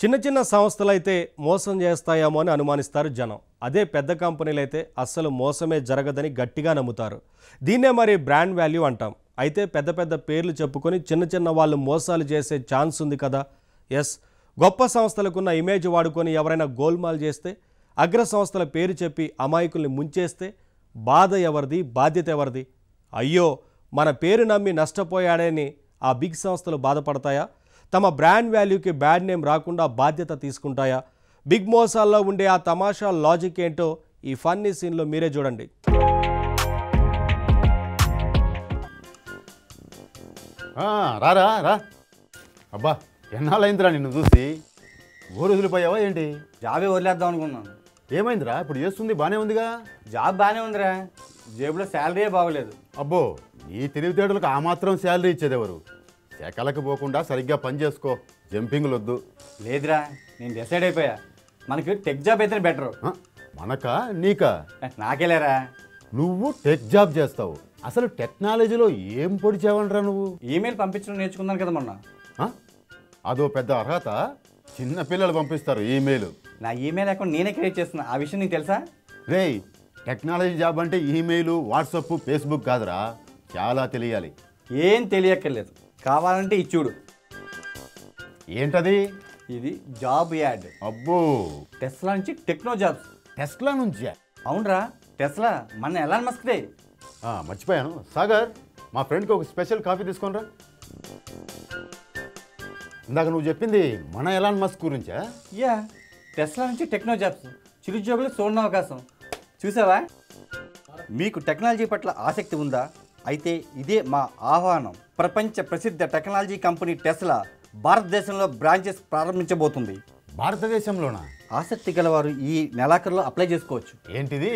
చిన్న చిన్న సంస్థలైతే మోసం చేస్తాయేమో అని అనుమానిస్తారు జనం. అదే పెద్ద కంపెనీలైతే అస్సలు మోసమే జరగదని గట్టిగా నమ్ముతారు. దీన్నే మరి బ్రాండ్ వాల్యూ అంటాం. అయితే పెద్ద పెద్ద పేర్లు చెప్పుకొని చిన్న చిన్న వాళ్ళు మోసాలు చేసే ఛాన్స్ ఉంది కదా. ఎస్, గొప్ప సంస్థలకున్న ఇమేజ్ వాడుకొని ఎవరైనా గోల్మాల్ చేస్తే, అగ్ర సంస్థల పేరు చెప్పి అమాయకుల్ని ముంచేస్తే బాధ ఎవరిది, బాధ్యత ఎవరిది? అయ్యో, మన పేరు నమ్మి నష్టపోయాడని ఆ బిగ్ సంస్థలు బాధపడతాయా? తమ బ్రాండ్ వాల్యూకి బ్యాడ్ నేమ్ రాకుండా బాధ్యత తీసుకుంటాయా? బిగ్ మోసాల్లో ఉండే ఆ తమాషా లాజిక్ ఏంటో ఈ ఫన్నీ సీన్లో మీరే చూడండి. రారా రా. అబ్బా, ఎన్నాళ్ళైందిరా నిన్ను చూసి. ఊరు వదిలిపోయావా ఏంటి? జాబే వదిలేద్దాం అనుకున్నాను. ఏమైందిరా? ఇప్పుడు చేస్తుంది బాగానే ఉందిగా. జాబ్ బాగానే ఉందిరా, జేబులో శాలరీయే బాగోలేదు. అబ్బో, నీ తెలివితేటలకు ఆ మాత్రం శాలరీ ఇచ్చేదెవరు? సెకలకు పోకుండా సరిగ్గా పని చేసుకో, జంపింగ్లు వద్దు. లేదురా, నేను డిసైడ్ అయిపోయా. మనకి టెక్ జాబ్ అయితే బెటరు. మనకా నీకా? నాకేలేరా. నువ్వు టెక్ జాబ్ చేస్తావు? అసలు టెక్నాలజీలో ఏం పొడిచావంటరా నువ్వు? ఈమెయిల్ పంపించడం నేర్చుకున్నాను కదా మొన్న. అదో పెద్ద అర్హత? చిన్న పిల్లలు పంపిస్తారు ఈమెయిల్. నా ఈమెయిల్ అకౌంట్ నేనే క్రియేట్ చేస్తున్నా. ఆ విషయం నీకు తెలుసా? రేయ్, టెక్నాలజీ జాబ్ అంటే ఈమెయిల్, వాట్సాప్, ఫేస్బుక్ కాదురా, చాలా తెలియాలి. ఏం తెలియక్కర్లేదు, కావాలంటే ఇది చూడు. ఏంటది? ఇది జాబ్ యాడ్. అబ్బో, టెస్లా నుంచి టెక్నో జాబ్స్. టెస్లా నుంచా? అవునరా, టెస్లా మన ఎలాన్ మస్క్దే. మర్చిపోయాను. సాగర్, మా ఫ్రెండ్కి ఒక స్పెషల్ కాఫీ తీసుకోనరా. ఇందాక నువ్వు చెప్పింది మన ఎలాన్ మస్క్ గురించా? యా, టెస్లా నుంచి టెక్నో జాబ్స్, చిరుద్యోగులకు చూడని అవకాశం. చూసావా? మీకు టెక్నాలజీ పట్ల ఆసక్తి ఉందా? అయితే ఇదే మా ఆహ్వానం. ప్రపంచ ప్రసిద్ధ టెక్నాలజీ కంపెనీ టెస్లా భారతదేశంలో బ్రాంచెస్ ప్రారంభించబోతుంది. భారతదేశంలోనా? ఆసక్తి గలవారు ఈ నెలాఖరులో అప్లై చేసుకోవచ్చు. ఏంటిది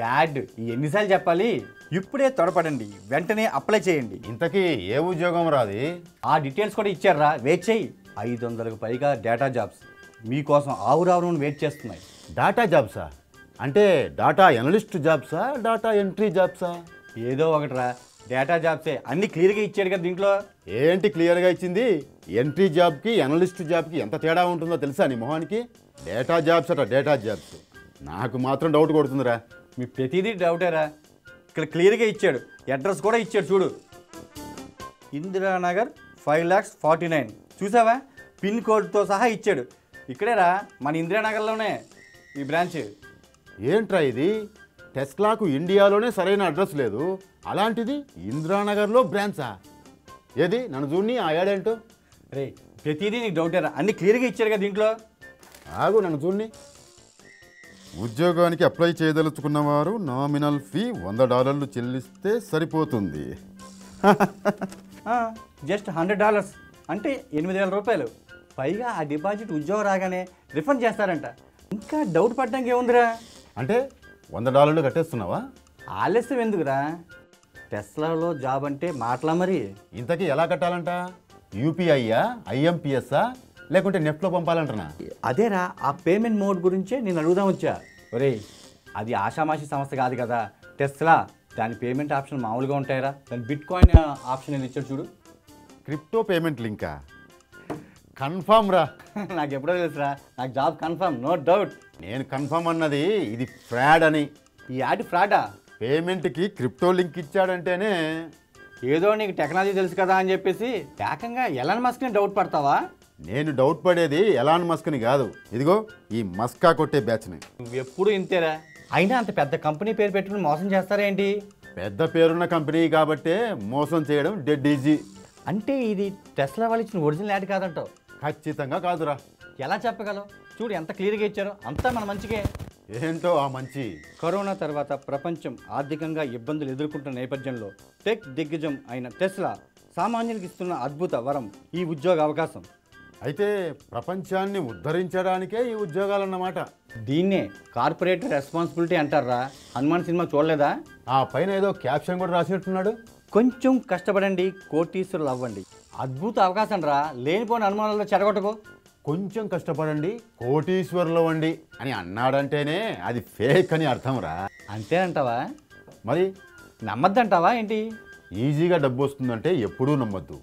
యాడ్? ఎన్నిసార్లు చెప్పాలి? ఇప్పుడే త్వరపడండి, వెంటనే అప్లై చేయండి. ఇంతకీ ఏ ఉద్యోగం రాది? ఆ డీటెయిల్స్ కూడా ఇచ్చారా, వెయిట్ చేయి. 500కు పైగా డేటా జాబ్స్ మీకోసం ఆవురావును వెయిట్ చేస్తున్నాయి. డాటా జాబ్సా? అంటే డాటా ఎనలిస్ట్ జాబ్సా, డాటా ఎంట్రీ జాబ్సా? ఏదో ఒకటిరా, డేటా జాబ్సే. అన్ని క్లియర్గా ఇచ్చాడు కదా దీంట్లో. ఏంటి క్లియర్గా ఇచ్చింది? ఎంట్రీ జాబ్కి ఎనలిస్ట్ జాబ్కి ఎంత తేడా ఉంటుందో తెలుసా నీ మొహానికి? డేటా జాబ్స్ అట, డేటా జాబ్స్. నాకు మాత్రం డౌట్ కొడుతుందిరా. మీ ప్రతిదీ డౌటేరా. ఇక్కడ క్లియర్గా ఇచ్చాడు, అడ్రస్ కూడా ఇచ్చాడు చూడు. ఇందిరానగర్ 5,49,000. చూసావా? పిన్ కోడ్తో సహా ఇచ్చాడు. ఇక్కడేరా, మన ఇందిరానగర్లోనే ఈ బ్రాంచ్. ఏంట్రా ఇది? టెస్లాకు ఇండియాలోనే సరైన అడ్రస్ లేదు, అలాంటిది ఇందిరానగర్లో బ్రాంచా? ఏది నన్ను చూడని ఆ యాడేంటో. రే, ప్రతిదీ నీకు డౌటేరా, అన్ని క్లియర్గా ఇచ్చాడు కదా దీంట్లో. ఆగు, నన్ను చూడని. ఉద్యోగానికి అప్లై చేయదలుచుకున్న వారు నామినల్ ఫీ $100 చెల్లిస్తే సరిపోతుంది. జస్ట్ $100 అంటే 8,000 రూపాయలు. పైగా ఆ డిపాజిట్ ఉద్యోగం రాగానే రిఫండ్ చేస్తారంట. ఇంకా డౌట్ పడడానికి ఏముందిరా? అంటే $100 కట్టేస్తున్నావా? ఆలస్యం ఎందుకురా? టెస్లాలో జాబ్ అంటే మాటలా మరి. ఇంతకీ ఎలా కట్టాలంట? యూపీఐయా, ఐఎంపిఎస్ఆ, లేకుంటే నెఫ్ట్లో పంపాలంటనా? అదేరా, ఆ పేమెంట్ మోడ్ గురించే నేను అడుగుదాం వచ్చా. ఒరే, అది ఆషామాషి సంస్థ కాదు కదా టెస్లా. దాని పేమెంట్ ఆప్షన్ మామూలుగా ఉంటాయరా, దాని బిట్ కాయిన్ ఆప్షన్ ఏది ఇచ్చాడు చూడు. Crypto payment Limca? కన్ఫామ్ రా. నాకు ఎప్పుడో తెలుసురా, నాకు జాబ్ కన్ఫర్మ్, నో డౌట్. నేను కన్ఫర్మ్ అన్నది ఇది ఫ్రాడ్ అని. ఈ యాడ్ ఫ్రాడా? పేమెంట్కి క్రిప్టో లింక్ ఇచ్చాడంటేనే. ఏదో నీకు టెక్నాలజీ తెలుసు కదా అని చెప్పేసి ఏకంగా ఎలాన్ మస్క్ని డౌట్ పడతావా? నేను డౌట్ పడేది ఎలాన్ మస్క్ని కాదు, ఇదిగో ఈ మస్కా కొట్టే బ్యాచ్ని. నువ్వు ఎప్పుడు ఇంతేరా. అయినా అంత పెద్ద కంపెనీ పేరు పెట్టుకుని మోసం చేస్తారేంటి? పెద్ద పేరున్న కంపెనీ కాబట్టే మోసం చేయడం డెడ్ ఈజీ. అంటే ఇది టెస్లా వాళ్ళు ఇచ్చిన ఒరిజినల్ యాడ్ కాదంటావు? ఖచ్చితంగా కాదురా. ఎలా చెప్పగలవు? చూడు ఎంత క్లియర్గా ఇచ్చారో. అంతా మన మంచికే. ఏంటో ఆ మంచి. కరోనా తర్వాత ప్రపంచం ఆర్థికంగా ఇబ్బందులు ఎదుర్కొంటున్న నేపథ్యంలో టెక్ దిగ్గజం అయిన టెస్లా సామాన్యులకు ఇస్తున్న అద్భుత వరం ఈ ఉద్యోగ అవకాశం. అయితే ప్రపంచాన్ని ఉద్ధరించడానికే ఈ ఉద్యోగాలన్నమాట. దీన్నే కార్పొరేట్ రెస్పాన్సిబిలిటీ అంటారా. హనుమాన్ సినిమా చూడలేదా? ఆ పైన ఏదో క్యాప్షన్ కూడా రాసినట్టున్నాడు. కొంచెం కష్టపడండి, కోటీశ్వరులు అవ్వండి. అద్భుత అవకాశం రా, లేనిపోని అనుమానాల్లో చెడగొట్టకు. కొంచెం కష్టపడండి, కోటీశ్వరులు అవ్వండి అని అన్నాడంటేనే అది ఫేక్ అని అర్థం రా. అంతేనంటావా? మరి నమ్మద్దంటావా ఏంటి? ఈజీగా డబ్బు వస్తుందంటే ఎప్పుడూ నమ్మొద్దు.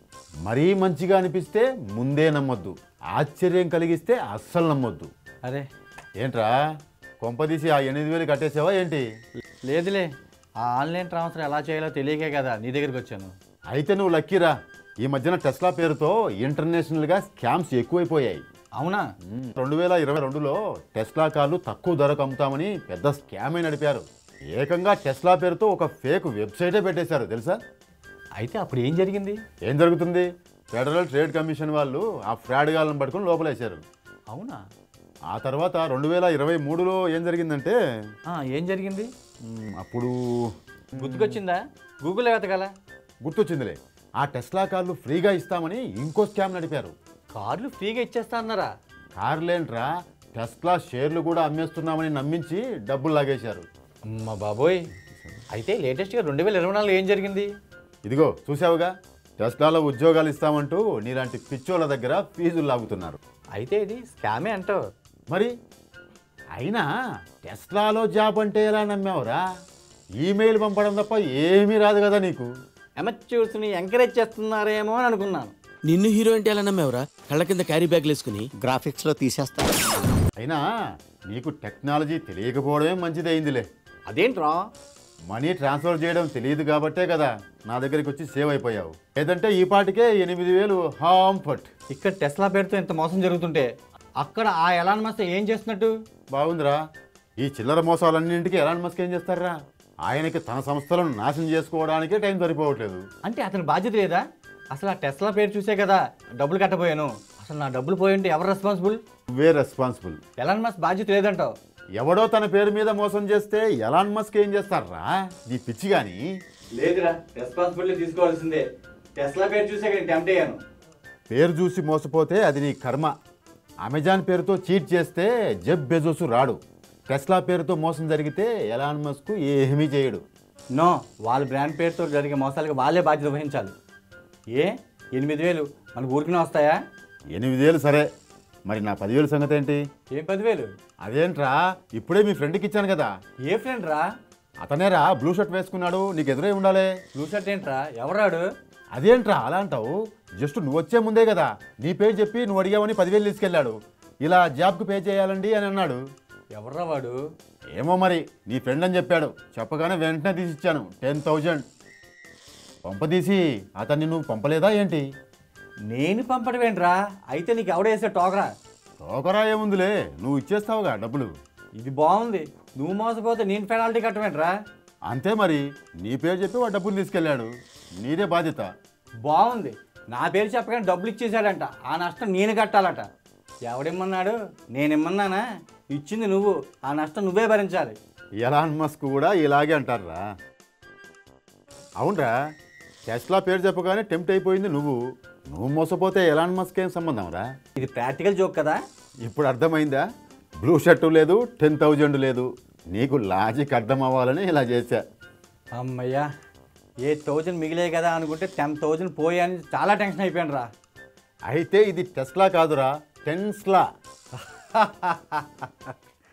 మరీ మంచిగా అనిపిస్తే ముందే నమ్మొద్దు, ఆశ్చర్యం కలిగిస్తే అస్సలు నమ్మొద్దు. అరే ఏంట్రా కొంపదీసి ఆ 8,000 కట్టేసావా ఏంటి? లేదులే, ఆ ఆన్లైన్ ట్రాన్స్ఫర్ ఎలా చేయాలో తెలియకే కదా నీ దగ్గరికి వచ్చాను. అయితే నువ్వు లక్కీరా. ఈ మధ్యన టెస్లా పేరుతో ఇంటర్నేషనల్గా స్కామ్స్ ఎక్కువైపోయాయి. అవునా? 2022లో టెస్లా కార్లు తక్కువ ధరకు అమ్ముతామని పెద్ద స్కామే నడిపారు. ఏకంగా టెస్లా పేరుతో ఒక ఫేక్ వెబ్సైటే పెట్టేశారు తెలుసా? అయితే అప్పుడు ఏం జరిగింది? ఏం జరుగుతుంది, ఫెడరల్ ట్రేడ్ కమిషన్ వాళ్ళు ఆ ఫ్రాడ్ గాలను పట్టుకొని లోపలేశారు. అవునా? ఆ తర్వాత 2023లో ఏం జరిగిందంటే ఏం జరిగింది? అప్పుడు గుర్తుకొచ్చిందా? గూగుల్ వెతకాల. గుర్తొచ్చిందిలే. ఆ టెస్లా కార్లు ఫ్రీగా ఇస్తామని ఇంకో స్కామ్ నడిపారు. కార్లు ఫ్రీగా ఇచ్చేస్తా అన్నారా? కార్లేంట్రా, టెస్లా షేర్లు కూడా అమ్మేస్తున్నామని నమ్మించి డబ్బులు లాగేశారు. అమ్మ బాబోయ్. అయితే లేటెస్ట్గా 2024లో ఏం జరిగింది? ఇదిగో చూసావుగా, టెస్లాలో ఉద్యోగాలు ఇస్తామంటూ నీలాంటి పిచ్చోళ్ళ దగ్గర ఫీజులు లాగుతున్నారు. అయితే ఇది స్కామే అంటావు. మరి అయినా టెస్లాలో జాబ్ అంటే ఎలా నమ్మావురా? ఈమెయిల్ పంపడం తప్ప ఏమీ రాదు కదా నీకు. అమెచ్యూర్స్ని ఎంకరేజ్ చేస్తున్నారేమో అని అనుకున్నాను. నిన్ను హీరో అంటే ఎలా నమ్మేవరా? కళ్ళ కింద క్యారీ బ్యాగ్లు వేసుకుని గ్రాఫిక్స్లో తీసేస్తా. అయినా నీకు టెక్నాలజీ తెలియకపోవడమే మంచిదైందిలే. అదేంట్రా? మనీ ట్రాన్స్ఫర్ చేయడం తెలియదు కాబట్టే కదా నా దగ్గరికి వచ్చి సేవ్ అయిపోయావు. లేదంటే ఈ పాటికే 8,000 హాంఫట్. ఇక్కడ టెస్లా పేరుతో ఇంత మోసం జరుగుతుంటే అక్కడ ఆ ఎలాన్ మస్క్ ఏం చేస్తున్నట్టు? బాగుందిరా. ఈ చిల్లర మోసాలన్నింటికి ఎలాన్ మస్క్ ఏం చేస్తారా? ఆయనకి తన సంస్థలను నాశనం చేసుకోవడానికే టైం సరిపోవట్లేదు. అంటే అతని బాధ్యత లేదా? అసలు ఆ టెస్లా పేరు చూసే కదా డబ్బులు కట్టబోయాను. అసలు నా డబ్బులు పోయింటే ఎవరు రెస్పాన్సిబుల్? నువ్వే రెస్పాన్సిబుల్. ఎలాన్ మస్క్ బాధ్యత లేదంటావు? ఎవడో తన పేరు మీద మోసం చేస్తే ఎలాన్ మస్క్ ఏం చేస్తారా? నీ పిచ్చి గాని. లేదురా, రెస్పాన్సిబిలిటీ తీసుకోవాల్సిందే. టెస్లా పేరు చూసే నేను టెంప్ట్ అయ్యాను. పేరు చూసి మోసపోతే అది నీ కర్మ. అమెజాన్ పేరుతో చీట్ చేస్తే జెఫ్ బెజోస్ రాడు. టెస్లా పేరుతో మోసం జరిగితే ఎలాన్ మస్క్ ఏమీ చేయడు. నో, వాళ్ళ బ్రాండ్ పేరుతో జరిగే మోసాలకు వాళ్ళే బాధ్యత వహించాలి. ఏ 8,000 మనకు ఊరికినే వస్తాయా? 8,000 సరే, మరి నా 10,000 సంగతి ఏంటి? ఏం 10,000? అదేంట్రా, ఇప్పుడే మీ ఫ్రెండ్కి ఇచ్చాను కదా. ఏ ఫ్రెండ్ రా? అతనేరా బ్లూ షర్ట్ వేసుకున్నాడు, నీకు ఎదురై ఉండాలి. బ్లూ షర్ట్ ఏంట్రా? ఎవరాడు? అదేంట్రా అలా అంటావు? జస్ట్ నువ్వు వచ్చే ముందే కదా నీ పేరు చెప్పి నువ్వు అడిగావని 10,000 తీసుకెళ్ళాడు. ఇలా జాబ్కి పే చేయాలండి అని అన్నాడు. ఎవర్రా వాడు? ఏమో మరి, నీ ఫ్రెండ్ అని చెప్పాడు. చెప్పగానే వెంటనే తీసిచ్చాను 10,000. పంపదీసి అతన్ని నువ్వు పంపలేదా ఏంటి? నేను పంపడం ఏంట్రా? అయితే నీకు ఎవడేసే టోకరా? టోకరా ఏముందిలే, నువ్వు ఇచ్చేస్తావుగా డబ్బులు. ఇది బాగుంది. నువ్వు మోసపోతే నేను పెనాల్టీ కట్టమేంట్రా? అంతే మరి, నీ పేరు చెప్పి వాడు డబ్బులు తీసుకెళ్ళాడు, నీదే బాధ్యత. బాగుంది. నా పేరు చెప్పగానే డబ్బులు ఇచ్చేసాడంట. ఆ నష్టం నేను కట్టాలట. ఎవడిమ్మన్నాడు? నేనిమ్మన్నానా? ఇచ్చింది నువ్వు. ఆ నష్టం నువ్వే భరించాలి. ఎలాన్ మస్క్ కూడా ఇలాగే అంటారా? అవునరా, టెస్లా పేరు చెప్పగానే టెంప్ట్ అయిపోయింది నువ్వు. నువ్వు మోసపోతే ఎలాన్ మస్క్ ఏం సంబంధం రా? ఇది ప్రాక్టికల్ జోక్ కదా? ఇప్పుడు అర్థమైందా? బ్లూ షర్టు లేదు, 10,000 లేదు. నీకు లాజిక్ అర్థం అవ్వాలని ఇలా చేశా. అమ్మయ్యా, 8,000 మిగిలే కదా అనుకుంటే 10,000 పోయాని చాలా టెన్షన్ అయిపోయాను రా. అయితే ఇది టెస్లా కాదురా, టెన్స్లా.